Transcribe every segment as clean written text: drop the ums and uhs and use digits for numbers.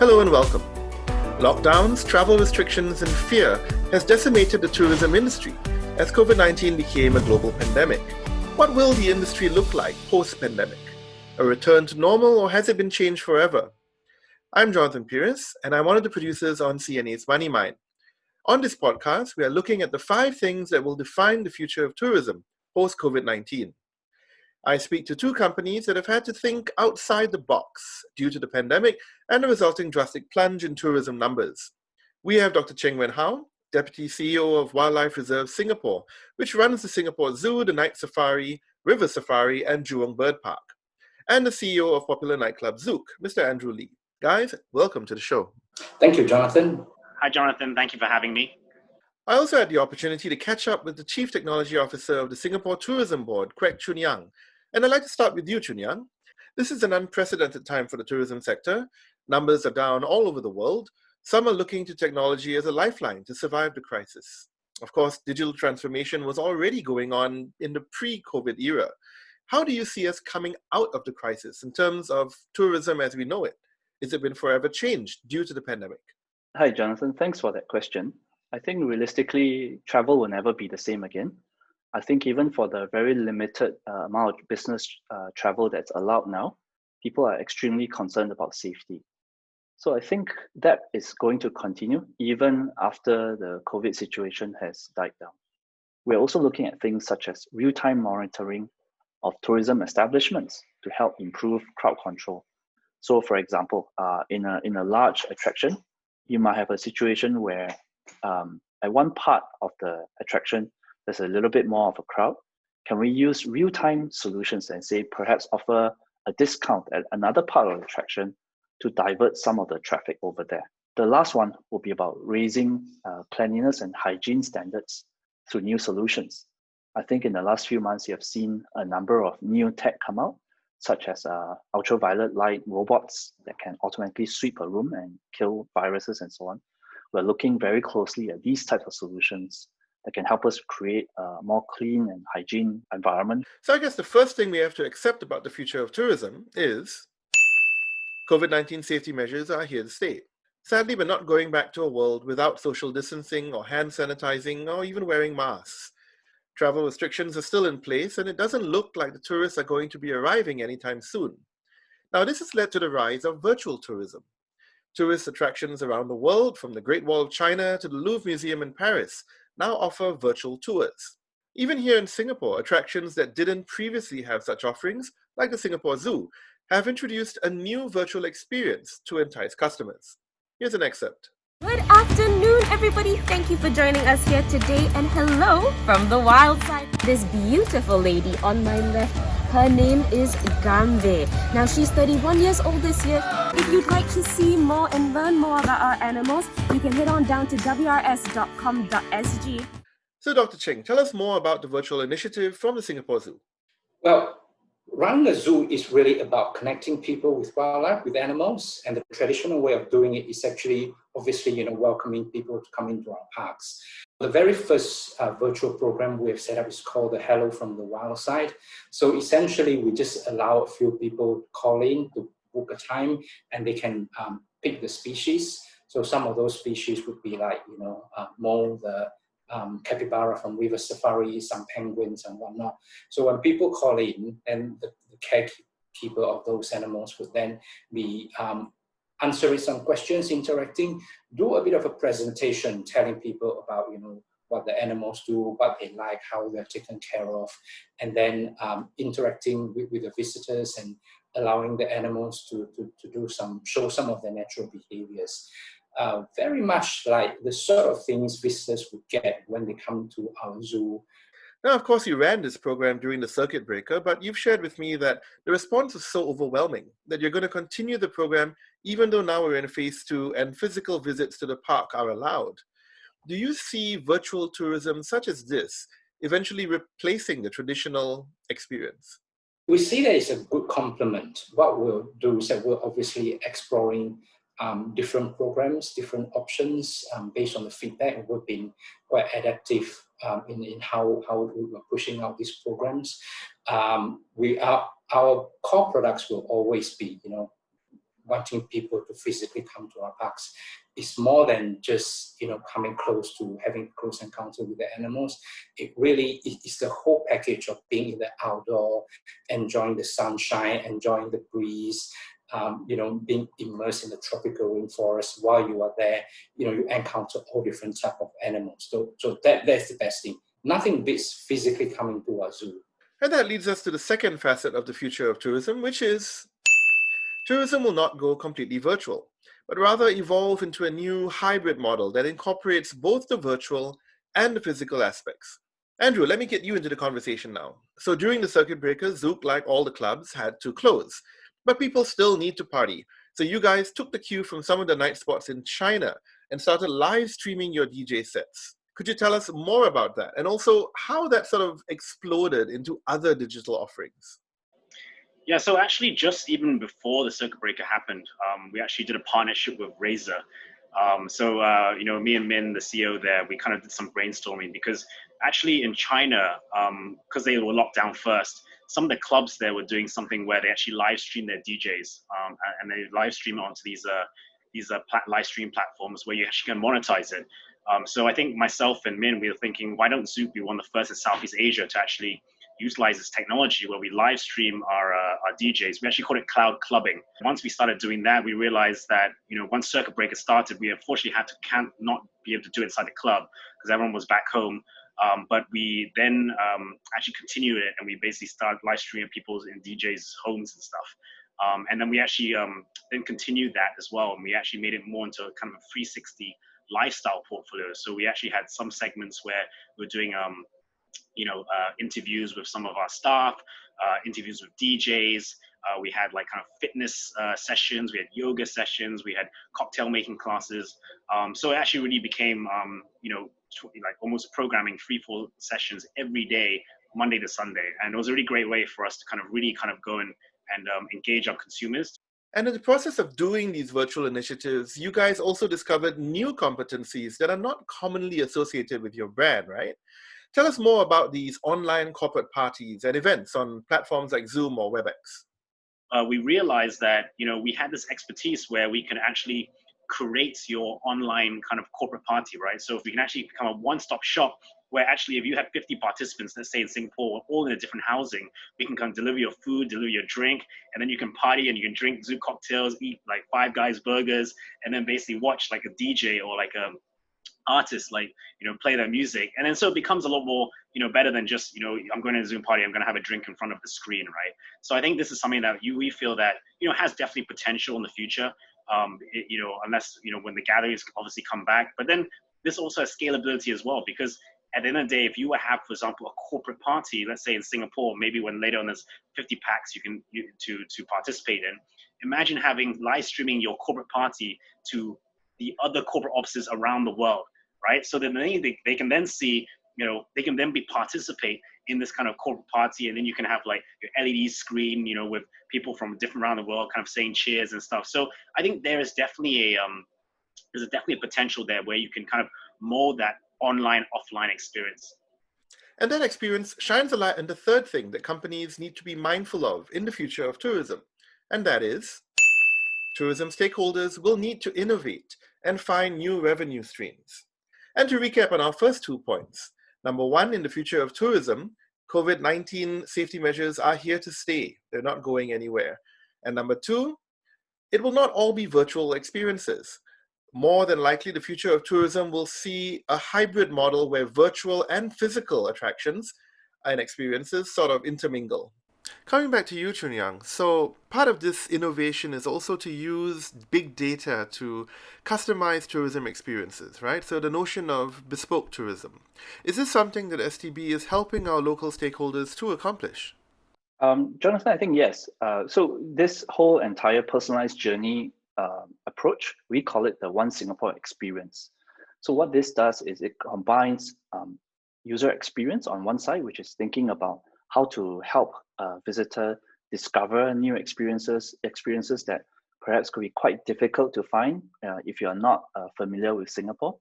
Hello and welcome. Lockdowns, travel restrictions, and fear has decimated the tourism industry as COVID-19 became a global pandemic. What will the industry look like post-pandemic? A return to normal, or has it been changed forever? I'm Jonathan Peeris, and I'm one of the producers on CNA's Money Mind. On this podcast, we are looking at the 5 things that will define the future of tourism post-COVID-19. I speak to 2 companies that have had to think outside the box due to the pandemic and the resulting drastic plunge in tourism numbers. We have Dr. Cheng Haur, Deputy CEO of Wildlife Reserve Singapore, which runs the Singapore Zoo, the Night Safari, River Safari, and Jurong Bird Park, and the CEO of popular nightclub Zouk, Mr. Andrew Lee. Guys, welcome to the show. Thank you, Jonathan. Hi, Jonathan. Thank you for having me. I also had the opportunity to catch up with the Chief Technology Officer of the Singapore Tourism Board, Quek, Choon, and I'd like to start with you, Choon. This is an unprecedented time for the tourism sector. Numbers are down all over the world. Some are looking to technology as a lifeline to survive the crisis. Of course, digital transformation was already going on in the pre-COVID era. How do you see us coming out of the crisis in terms of tourism as we know it? Has it been forever changed due to the pandemic? Hi, Jonathan. Thanks for that question. I think realistically, travel will never be the same again. I think even for the very limited amount of business travel that's allowed now, people are extremely concerned about safety. So I think that is going to continue even after the COVID situation has died down. We're also looking at things such as real-time monitoring of tourism establishments to help improve crowd control. So for example, in a large attraction, you might have a situation where at one part of the attraction, there's a little bit more of a crowd. Can we use real-time solutions and say perhaps offer a discount at another part of the attraction to divert some of the traffic over there? The last one will be about raising cleanliness and hygiene standards through new solutions. I think in the last few months, you have seen a number of new tech come out, such as ultraviolet light robots that can automatically sweep a room and kill viruses and so on. We're looking very closely at these types of solutions that can help us create a more clean and hygiene environment. So I guess the first thing we have to accept about the future of tourism is COVID-19 safety measures are here to stay. Sadly, we're not going back to a world without social distancing or hand sanitizing or even wearing masks. Travel restrictions are still in place, and it doesn't look like the tourists are going to be arriving anytime soon. Now, this has led to the rise of virtual tourism. Tourist attractions around the world, from the Great Wall of China to the Louvre Museum in Paris, now offer virtual tours. Even here in Singapore, attractions that didn't previously have such offerings, like the Singapore Zoo, have introduced a new virtual experience to entice customers. Here's an excerpt. Good afternoon, everybody. Thank you for joining us here today, and hello from the wild side. This beautiful lady on my left, her name is Gambe. Now, she's 31 years old this year. If you'd like to see more and learn more about our animals, you can head on down to wrs.com.sg. So, Dr. Cheng, tell us more about the virtual initiative from the Singapore Zoo. Well, running a zoo is really about connecting people with wildlife, with animals, and the traditional way of doing it is actually, obviously, welcoming people to come into our parks. The very first virtual program we have set up is called the Hello from the Wild Side. So essentially, we just allow a few people to call in to book a time, and they can pick the species. So some of those species would be like, mole, the capybara from River Safari, some penguins and whatnot. So when people call in, then the carekeeper of those animals would then be answering some questions, interacting, do a bit of a presentation, telling people about, what the animals do, what they like, how they're taken care of, and then interacting with the visitors and allowing the animals to show some of their natural behaviors. Very much like the sort of things visitors would get when they come to our zoo. Now, of course, you ran this program during the circuit breaker, but you've shared with me that the response was so overwhelming that you're going to continue the program even though now we're in phase 2 and physical visits to the park are allowed. Do you see virtual tourism such as this eventually replacing the traditional experience? We see that it's a good complement. What we'll do is that we're obviously exploring different programs, different options based on the feedback. We've been quite adaptive in how we were pushing out these programs. Our core products will always be, wanting people to physically come to our parks. It's more than just, coming close to having close encounter with the animals. It really is the whole package of being in the outdoor, enjoying the sunshine, enjoying the breeze, being immersed in the tropical rainforest. While you are there, you encounter all different type of animals. So that's the best thing. Nothing beats physically coming to a zoo. And that leads us to the second facet of the future of tourism, which is tourism will not go completely virtual, but rather evolve into a new hybrid model that incorporates both the virtual and the physical aspects. Andrew, let me get you into the conversation now. So during the circuit breaker, Zouk, like all the clubs, had to close, but people still need to party. So you guys took the cue from some of the night spots in China and started live streaming your DJ sets. Could you tell us more about that? And also how that sort of exploded into other digital offerings? Yeah, so actually just even before the circuit breaker happened, we actually did a partnership with Razer. Me and Min, the CEO there, we kind of did some brainstorming because actually in China, because they were locked down first, some of the clubs there were doing something where they actually live stream their DJs and they live stream it onto these live stream platforms where you actually can monetize it. So I think myself and Min, we were thinking, why don't Zouk be one of the first in Southeast Asia to actually utilize this technology where we live stream our DJs. We actually call it cloud clubbing. Once we started doing that, we realized that, once circuit breaker started, we unfortunately can't not be able to do it inside the club because everyone was back home. But we then actually continued it, and we basically started live streaming people's in DJs' homes and stuff. And then we actually then continued that as well, and we actually made it more into a kind of a 360 lifestyle portfolio. So we actually had some segments where we're doing interviews with some of our staff, interviews with DJs. We had like kind of fitness sessions, we had yoga sessions, we had cocktail making classes. So it actually really became, like almost programming 3-4 sessions every day, Monday to Sunday. And it was a really great way for us to kind of really kind of go and engage our consumers. And in the process of doing these virtual initiatives, you guys also discovered new competencies that are not commonly associated with your brand, right? Tell us more about these online corporate parties and events on platforms like Zoom or WebEx. We realized that, we had this expertise where we can actually create your online kind of corporate party, right? So if we can actually become a one-stop shop where actually if you have 50 participants, let's say in Singapore, all in a different housing, we can kind of deliver your food, deliver your drink, and then you can party and you can drink Zouk cocktails, eat like Five Guys burgers, and then basically watch like a DJ or like a artists play their music. And then so it becomes a lot more better than just I'm going to a Zoom party, I'm going to have a drink in front of the screen, right? So I think this is something that we feel that has definitely potential in the future, unless when the gatherings obviously come back. But then this also has scalability as well, because at the end of the day, if you have, for example, a corporate party, let's say in Singapore, maybe when later on there's 50 packs to participate in, imagine having live streaming your corporate party to the other corporate offices around the world, right? So then they can then see, they can then participate in this kind of corporate party, and then you can have like your LED screen, with people from different around the world kind of saying cheers and stuff. So I think there is definitely there's definitely a potential there where you can kind of mold that online, offline experience. And that experience shines a light on the third thing that companies need to be mindful of in the future of tourism, and that is tourism stakeholders will need to innovate and find new revenue streams. And to recap on our first 2 points, number one, in the future of tourism, COVID-19 safety measures are here to stay. They're not going anywhere. And number two, it will not all be virtual experiences. More than likely, the future of tourism will see a hybrid model where virtual and physical attractions and experiences sort of intermingle. Coming back to you, Choon, so part of this innovation is also to use big data to customize tourism experiences, right? So the notion of bespoke tourism. Is this something that STB is helping our local stakeholders to accomplish? Jonathan, I think yes. So this whole entire personalized journey approach, we call it the One Singapore experience. So what this does is it combines user experience on one side, which is thinking about how to help a visitor discover new experiences that perhaps could be quite difficult to find if you're not familiar with Singapore.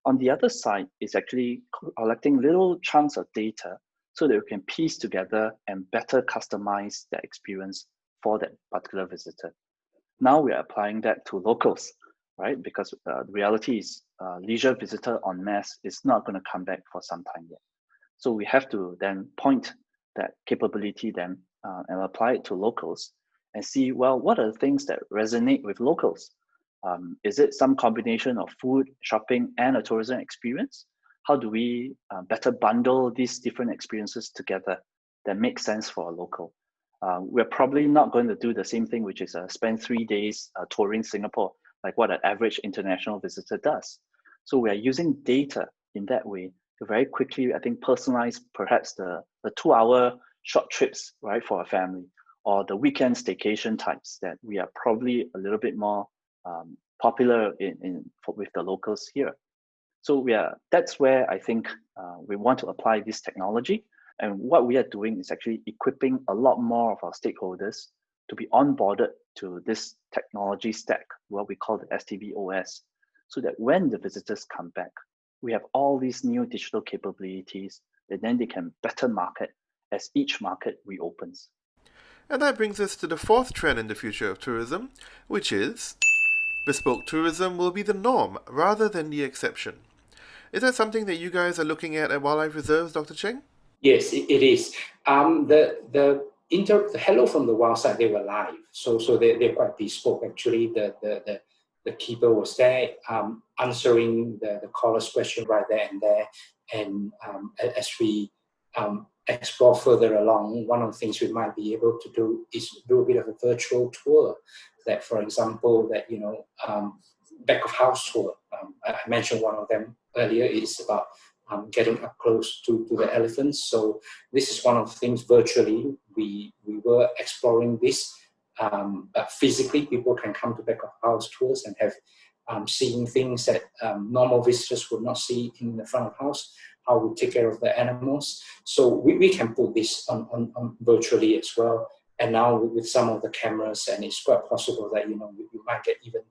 On the other side is actually collecting little chunks of data so that you can piece together and better customize that experience for that particular visitor. Now we are applying that to locals, right? Because the reality is leisure visitor en masse is not going to come back for some time yet. So we have to then point that capability then and apply it to locals and see, well, what are the things that resonate with locals? Is it some combination of food, shopping, and a tourism experience? How do we better bundle these different experiences together that make sense for a local? We're probably not going to do the same thing, which is spend 3 days touring Singapore, like what an average international visitor does. So we are using data in that way to very quickly, I think, personalize perhaps the 2-hour short trips, right, for a family, or the weekend staycation types that we are probably a little bit more popular with the locals here. So that's where I think we want to apply this technology. And what we are doing is actually equipping a lot more of our stakeholders to be onboarded to this technology stack, what we call the STB OS, so that when the visitors come back, we have all these new digital capabilities that then they can better market as each market reopens. And that brings us to the fourth trend in the future of tourism, which is bespoke tourism will be the norm rather than the exception. Is that something that you guys are looking at wildlife reserves, Dr. Cheng? Yes, it is. The hello from the wild side, they were live, so they're quite bespoke. Actually, the keeper was there answering the caller's question right there and there. And as we explore further along, one of the things we might be able to do is do a bit of a virtual tour. That, for example, back of house tour. I mentioned one of them earlier is about getting up close to the elephants. So this is one of the things virtually we were exploring this. Physically, people can come to back of house tours and have seeing things that normal visitors would not see in the front of house, how we take care of the animals. So we can put this on virtually as well. And now with some of the cameras, and it's quite possible that you might get even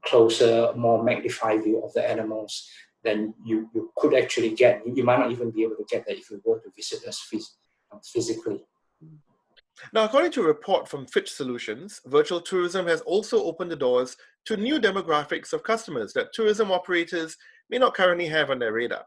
closer, more magnified view of the animals than you could actually get. You might not even be able to get that if you were to visit us physically. Now, according to a report from Fitch Solutions, virtual tourism has also opened the doors to new demographics of customers that tourism operators may not currently have on their radar.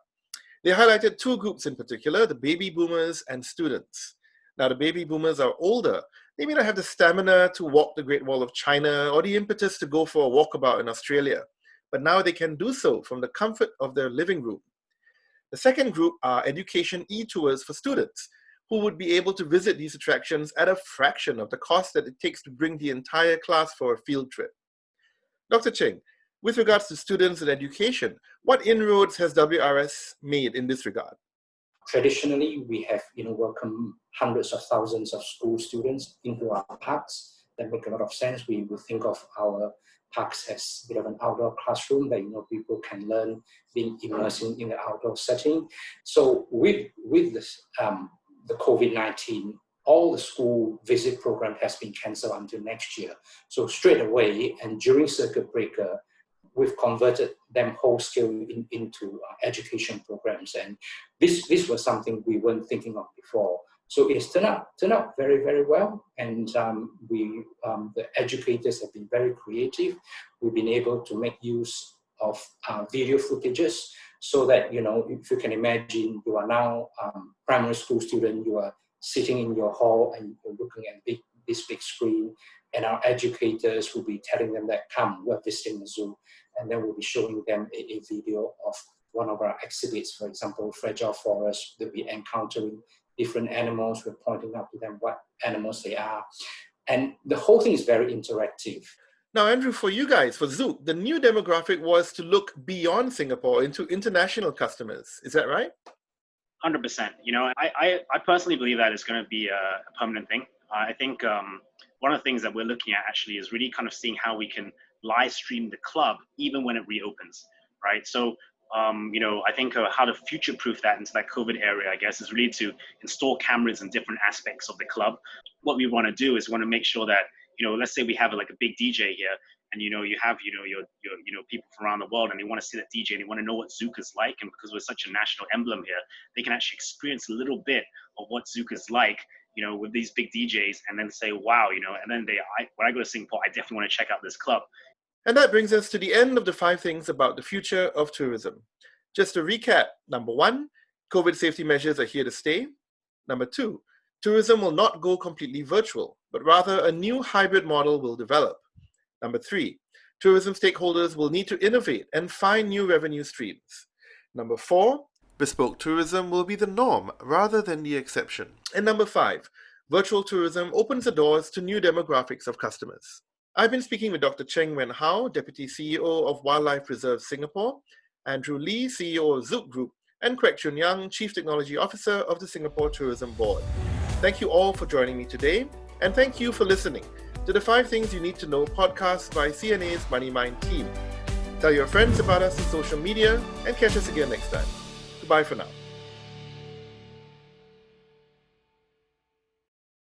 They highlighted two groups in particular, the baby boomers and students. Now, the baby boomers are older. They may not have the stamina to walk the Great Wall of China or the impetus to go for a walkabout in Australia, but now they can do so from the comfort of their living room. The second group are education e-tours for students who would be able to visit these attractions at a fraction of the cost that it takes to bring the entire class for a field trip. Dr. Cheng, with regards to students and education, what inroads has WRS made in this regard? Traditionally, we have welcomed hundreds of thousands of school students into our parks. That make a lot of sense. We would think of our parks as a bit of an outdoor classroom that people can learn being immersed in the outdoor setting. So with this, the COVID-19, all the school visit program has been cancelled until next year. So straight away, and during circuit breaker, we've converted them whole scale into education programs. And this was something we weren't thinking of before. So it's turned out very, very well. And the educators have been very creative. We've been able to make use of video footages so that, if you can imagine, you are now primary school student, you are sitting in your hall and you're looking at this big screen, and our educators will be telling them that, come, we're visiting the zoo. And then we'll be showing them a video of one of our exhibits, for example, fragile forest. They'll be encountering different animals. We're pointing out to them what animals they are. And the whole thing is very interactive. Now, Andrew, for you guys, for Zouk, the new demographic was to look beyond Singapore into international customers. Is that right? 100%. I personally believe that it's going to be a permanent thing. I think one of the things that we're looking at actually is really kind of seeing how we can live stream the club even when it reopens, right? So, I think how to future-proof that into that COVID area, I guess, is really to install cameras in different aspects of the club. What we want to do is want to make sure that, let's say we have like a big DJ here, and you have your people from around the world, and they want to see that DJ and they want to know what Zouk is like, and because we're such a national emblem here, they can actually experience a little bit of what Zouk is like with these big DJs, and then say, wow, and then when I go to Singapore, I definitely want to check out this club. And that brings us to the end of the 5 things about the future of tourism. Just to recap, number 1, COVID safety measures are here to stay. Number 2, tourism will not go completely virtual, but rather a new hybrid model will develop. Number 3, tourism stakeholders will need to innovate and find new revenue streams. Number 4, bespoke tourism will be the norm rather than the exception. And number 5, virtual tourism opens the doors to new demographics of customers. I've been speaking with Dr. Cheng Haur, Deputy CEO of Wildlife Reserve Singapore, Andrew Lee, CEO of Zouk Group, and Quek Chief Technology Officer of the Singapore Tourism Board. Thank you all for joining me today, and thank you for listening to the 5 Things You Need to Know podcast by CNA's MoneyMind team. Tell your friends about us on social media, and catch us again next time. Goodbye for now.